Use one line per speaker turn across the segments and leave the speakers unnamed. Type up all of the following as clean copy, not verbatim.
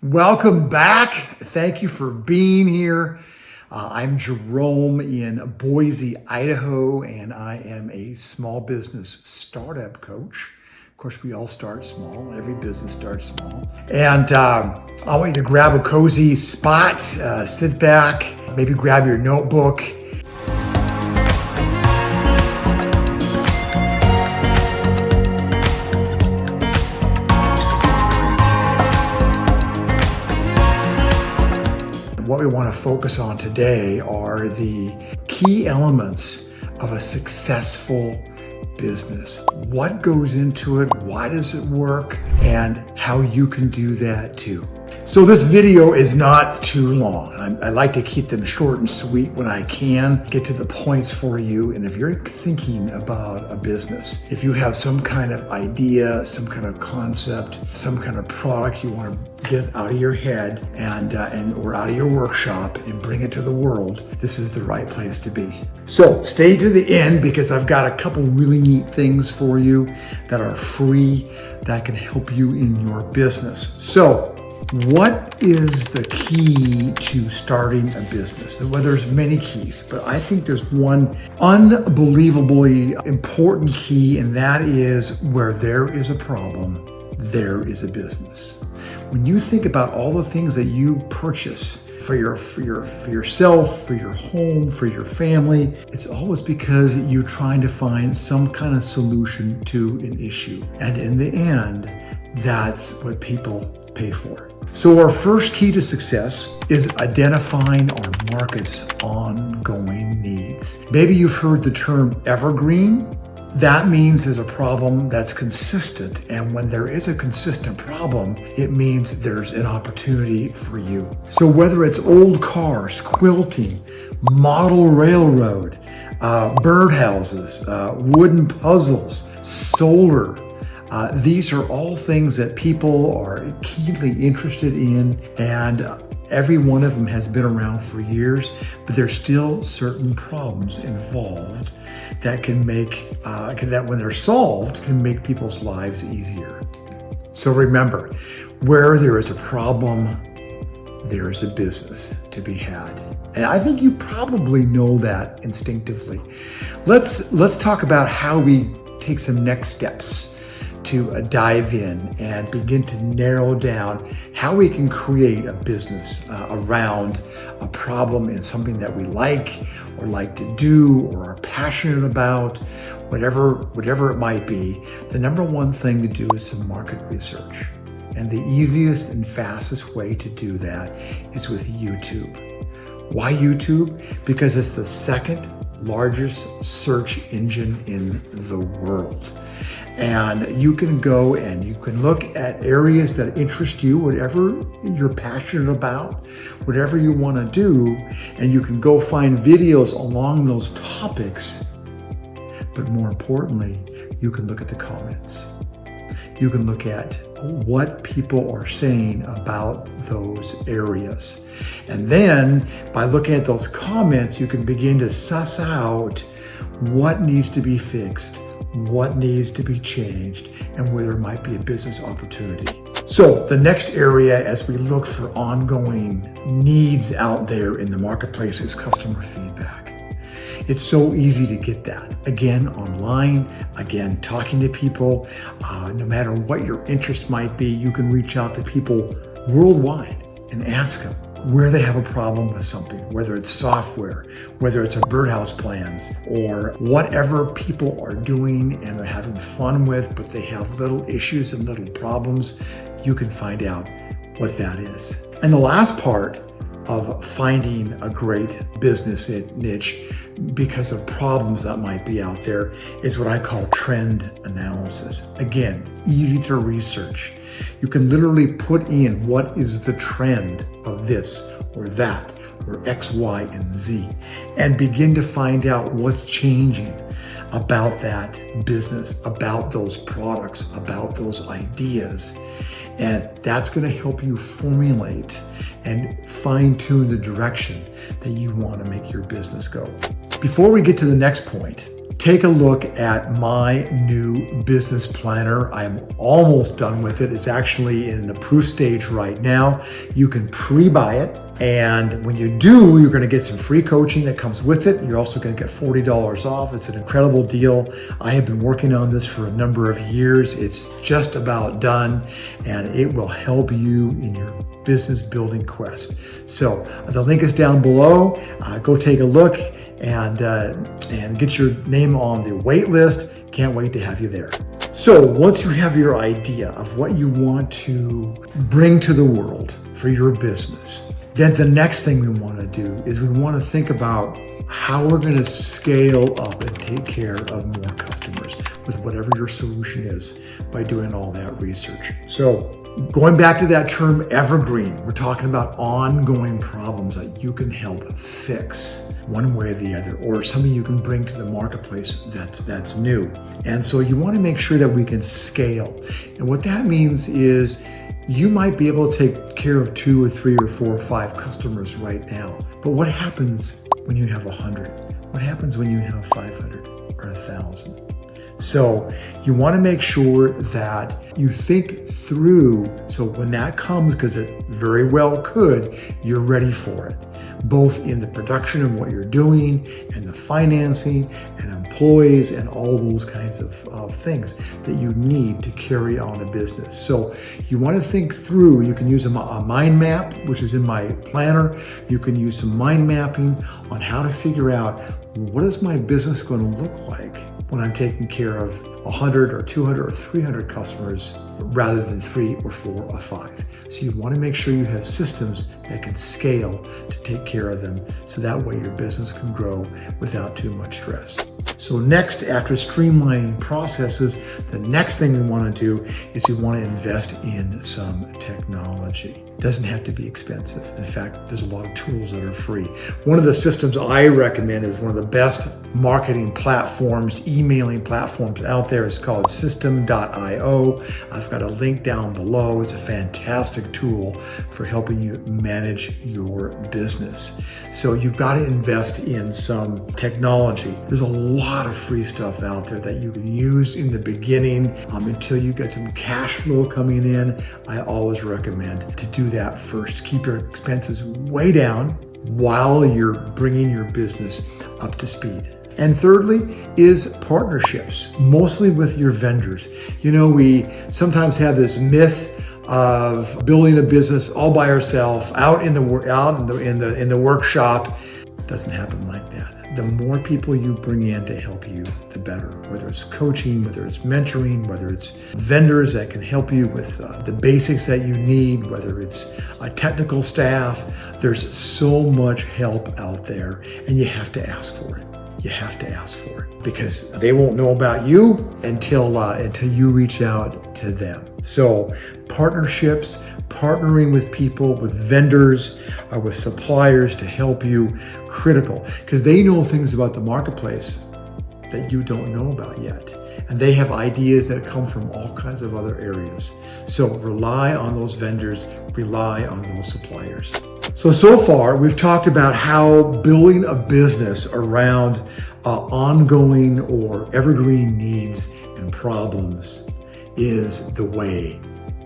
Welcome back. Thank you for being here. I'm Jerome in Boise, Idaho, and I am a small business startup coach. Of course, we all start small. Every business starts small. And I want you to grab a cozy spot, sit back, maybe grab your notebook. What we want to focus on today are the key elements of a successful business. What goes into it, why does it work, and how you can do that too. So this video is not too long. I like to keep them short and sweet when I can, get to the points for you. And if you're thinking about a business, if you have some kind of idea, some kind of concept, some kind of product you want to get out of your head and or out of your workshop and bring it to the world, this is the right place to be. So stay to the end because I've got a couple really neat things for you that are free that can help you in your business. So what is the key to starting a business? Well, there's many keys, but I think there's one unbelievably important key, and that is where there is a problem, there is a business. When you think about all the things that you purchase for yourself, for your home, for your family, it's always because you're trying to find some kind of solution to an issue. And in the end, that's what people pay for. So our first key to success is identifying our market's ongoing needs. Maybe you've heard the term evergreen. That means there's a problem that's consistent. And when there is a consistent problem, it means there's an opportunity for you. So whether it's old cars, quilting, model railroad, birdhouses, wooden puzzles, solar, these are all things that people are keenly interested in, and every one of them has been around for years, but there's still certain problems involved that can make, that when they're solved, can make people's lives easier. So remember, where there is a problem, there is a business to be had. And I think you probably know that instinctively. Let's talk about how we take some next steps to dive in and begin to narrow down how we can create a business around a problem in something that we like or like to do or are passionate about, whatever it might be. The number one thing to do is some market research. And the easiest and fastest way to do that is with YouTube. Why YouTube? Because it's the second largest search engine in the world. And you can go and you can look at areas that interest you, whatever you're passionate about, whatever you want to do, and you can go find videos along those topics. But more importantly, you can look at the comments. You can look at what people are saying about those areas. And then by looking at those comments, you can begin to suss out what needs to be fixed, what needs to be changed, and where there might be a business opportunity. So the next area as we look for ongoing needs out there in the marketplace is customer feedback. It's so easy to get that. Again, online, again, talking to people, no matter what your interest might be, you can reach out to people worldwide and ask them where they have a problem with something, whether it's software, whether it's a birdhouse plans, or whatever people are doing and they're having fun with, but they have little issues and little problems. You can find out what that is. And the last part of finding a great business niche because of problems that might be out there is what I call trend analysis. Again, easy to research. You can literally put in what is the trend of this or that or X, Y, and Z and begin to find out what's changing about that business, about those products, about those ideas. And that's going to help you formulate and fine-tune the direction that you want to make your business go. Before we get to the next point, take a look at my new business planner. I'm almost done with it. It's actually in the proof stage right now. You can pre-buy it. And when you do, you're going to get some free coaching that comes with it. You're also going to get $40 off. It's an incredible deal. I have been working on this for a number of years. It's just about done, and it will help you in your business building quest. So the link is down below. Go take a look and get your name on the wait list. Can't wait to have you there. So once you have your idea of what you want to bring to the world for your business, then the next thing we want to do is we want to think about how we're going to scale up and take care of more customers with whatever your solution is by doing all that research. So going back to that term evergreen, we're talking about ongoing problems that you can help fix one way or the other, or something you can bring to the marketplace that's new. And so you want to make sure that we can scale. And what that means is you might be able to take care of 2 or 3 or 4 or 5 customers right now. But what happens when you have 100? What happens when you have 500 or 1,000? So you want to make sure that you think through, so when that comes, because it very well could, you're ready for it, both in the production of what you're doing and the financing and employees and all those kinds of things that you need to carry on a business. So you want to think through. You can use a mind map, which is in my planner. You can use some mind mapping on how to figure out, what is my business going to look like when I'm taking care of 100 or 200 or 300 customers rather than 3 or 4 or 5. So you want to make sure you have systems that can scale to take care of them, so that way your business can grow without too much stress. So next, after streamlining processes, the next thing we want to do is we want to invest in some technology. It doesn't have to be expensive. In fact, there's a lot of tools that are free. One of the systems I recommend is one of the best marketing platforms, emailing platforms out there. It's called System.io. I've got a link down below. It's a fantastic tool for helping you manage your business. So you've got to invest in some technology. There's a lot of free stuff out there that you can use in the beginning until you get some cash flow coming in. I always recommend to do that first. Keep your expenses way down while you're bringing your business up to speed. And thirdly is partnerships, mostly with your vendors. You know, we sometimes have this myth of building a business all by ourselves out in the workshop. It doesn't happen like that. The more people you bring in to help you, the better. Whether it's coaching, whether it's mentoring, whether it's vendors that can help you with the basics that you need, whether it's a technical staff, there's so much help out there, and you have to ask for it. You have to ask for it, because they won't know about you until you reach out to them. So partnerships, partnering with people, with vendors, with suppliers to help you, critical, because they know things about the marketplace that you don't know about yet. And they have ideas that come from all kinds of other areas. So rely on those vendors, rely on those suppliers. So far, we've talked about how building a business around ongoing or evergreen needs and problems is the way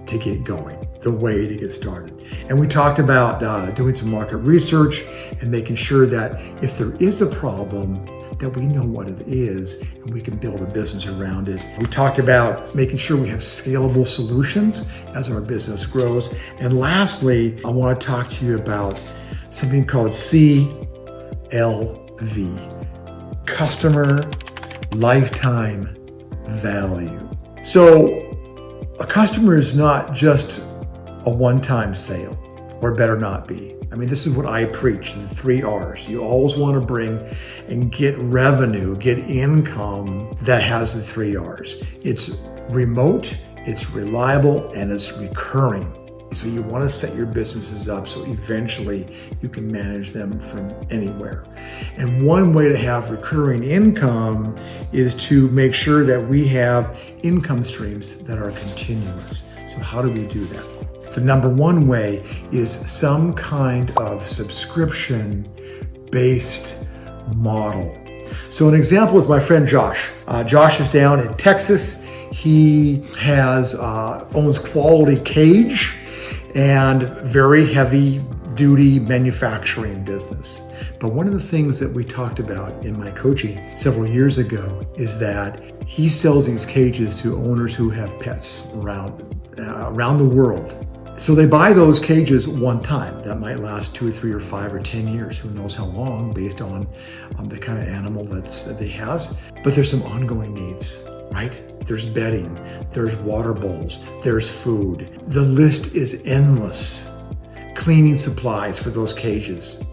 to get going, the way to get started. And we talked about doing some market research and making sure that if there is a problem, that we know what it is and we can build a business around it. We talked about making sure we have scalable solutions as our business grows. And lastly, I want to talk to you about something called CLV, Customer Lifetime Value. So a customer is not just a one-time sale, or better not be. I mean, this is what I preach, the 3 R's. You always want to bring and get revenue, get income that has the 3 R's. It's remote, it's reliable, and it's recurring. So you want to set your businesses up so eventually you can manage them from anywhere. And one way to have recurring income is to make sure that we have income streams that are continuous. So how do we do that? The number one way is some kind of subscription-based model. So an example is my friend Josh. Josh is down in Texas. He owns Quality Cage and very heavy duty manufacturing business. But one of the things that we talked about in my coaching several years ago is that he sells these cages to owners who have pets around the world. So they buy those cages one time. That might last 2 or 3 or 5 or 10 years, who knows how long, based on the kind of animal that they has. But there's some ongoing needs, right? There's bedding, there's water bowls, there's food. The list is endless. Cleaning supplies for those cages.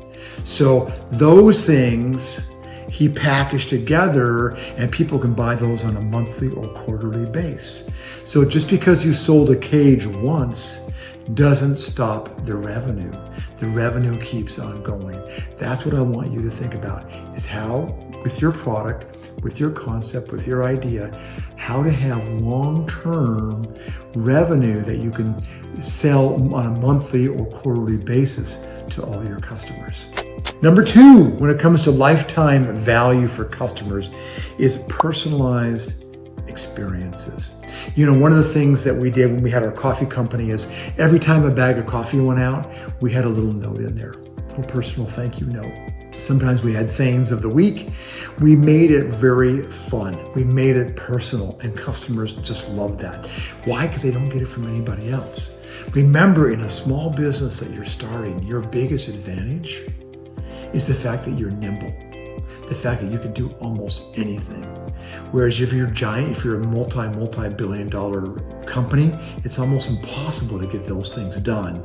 So those things he packaged together, and people can buy those on a monthly or quarterly basis. So just because you sold a cage once doesn't stop the revenue. The revenue keeps on going. That's what I want you to think about, is how, with your product, with your concept, with your idea, how to have long-term revenue that you can sell on a monthly or quarterly basis to all your customers. Number 2, when it comes to lifetime value for customers, is personalized experiences. You know, one of the things that we did when we had our coffee company is every time a bag of coffee went out, we had a little note in there, a little personal thank you note. Sometimes we had sayings of the week. We made it very fun. We made it personal, and customers just love that. Why? Because they don't get it from anybody else. Remember, in a small business that you're starting, your biggest advantage is the fact that you're nimble, the fact that you can do almost anything. Whereas if you're giant, if you're a multi-billion dollar company, it's almost impossible to get those things done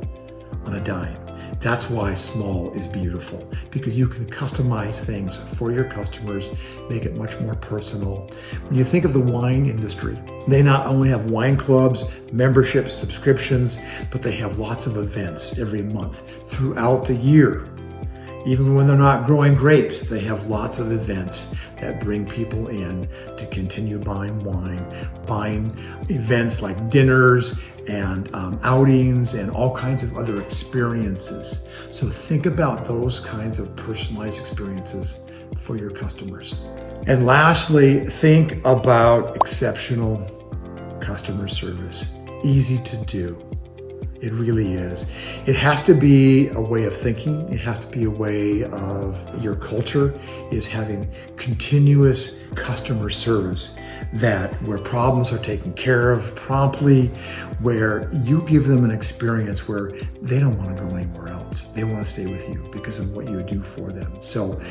on a dime. That's why small is beautiful, because you can customize things for your customers, make it much more personal. When you think of the wine industry, they not only have wine clubs, memberships, subscriptions, but they have lots of events every month throughout the year. Even when they're not growing grapes, they have lots of events that bring people in to continue buying wine, buying events like dinners and outings and all kinds of other experiences. So think about those kinds of personalized experiences for your customers. And lastly, think about exceptional customer service. Easy to do. It really is. It has to be a way of thinking. It has to be a way of your culture is having continuous customer service, where problems are taken care of promptly, where you give them an experience where they don't want to go anywhere else. They want to stay with you because of what you do for them. So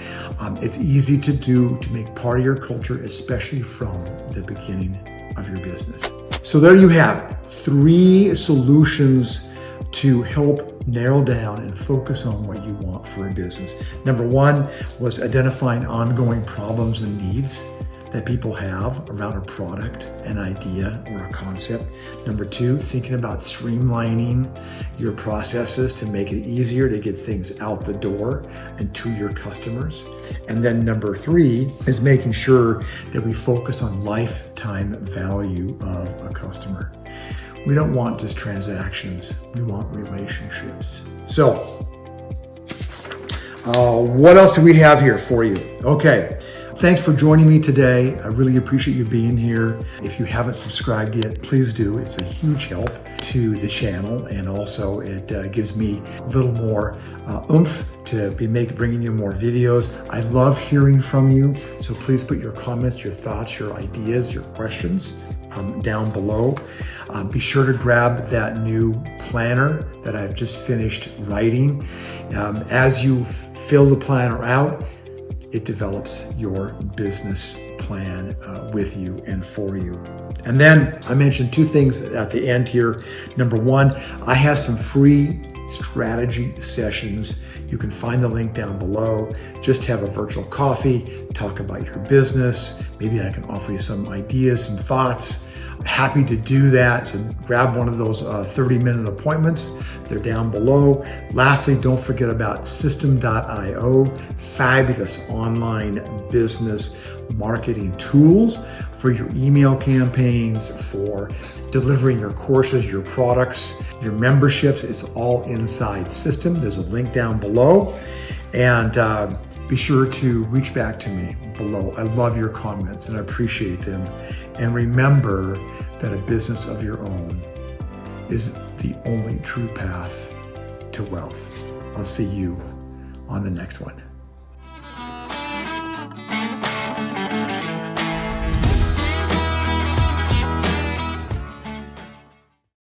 it's easy to do, to make part of your culture, especially from the beginning of your business. So there you have it. 3 solutions to help narrow down and focus on what you want for a business. Number 1 was identifying ongoing problems and needs that people have around a product, an idea, or a concept. Number 2, thinking about streamlining your processes to make it easier to get things out the door and to your customers. And then number 3 is making sure that we focus on lifetime value of a customer. We don't want just transactions, we want relationships. So, what else do we have here for you? Okay. Thanks for joining me today. I really appreciate you being here. If you haven't subscribed yet, please do. It's a huge help to the channel, and also it gives me a little more oomph to be bringing you more videos. I love hearing from you, so please put your comments, your thoughts, your ideas, your questions down below. Be sure to grab that new planner that I've just finished writing. As you fill the planner out, it develops your business plan with you and for you. And then I mentioned 2 things at the end here. Number 1, I have some free strategy sessions. You can find the link down below. Just have a virtual coffee, talk about your business. Maybe I can offer you some ideas, some thoughts. Happy to do that. So grab one of those 30-minute appointments. They're down below. Lastly, don't forget about System.io, fabulous online business marketing tools for your email campaigns, for delivering your courses, your products, your memberships. It's all inside System. There's a link down below. And be sure to reach back to me below. I love your comments and I appreciate them. And remember that a business of your own is the only true path to wealth. I'll see you on the next one.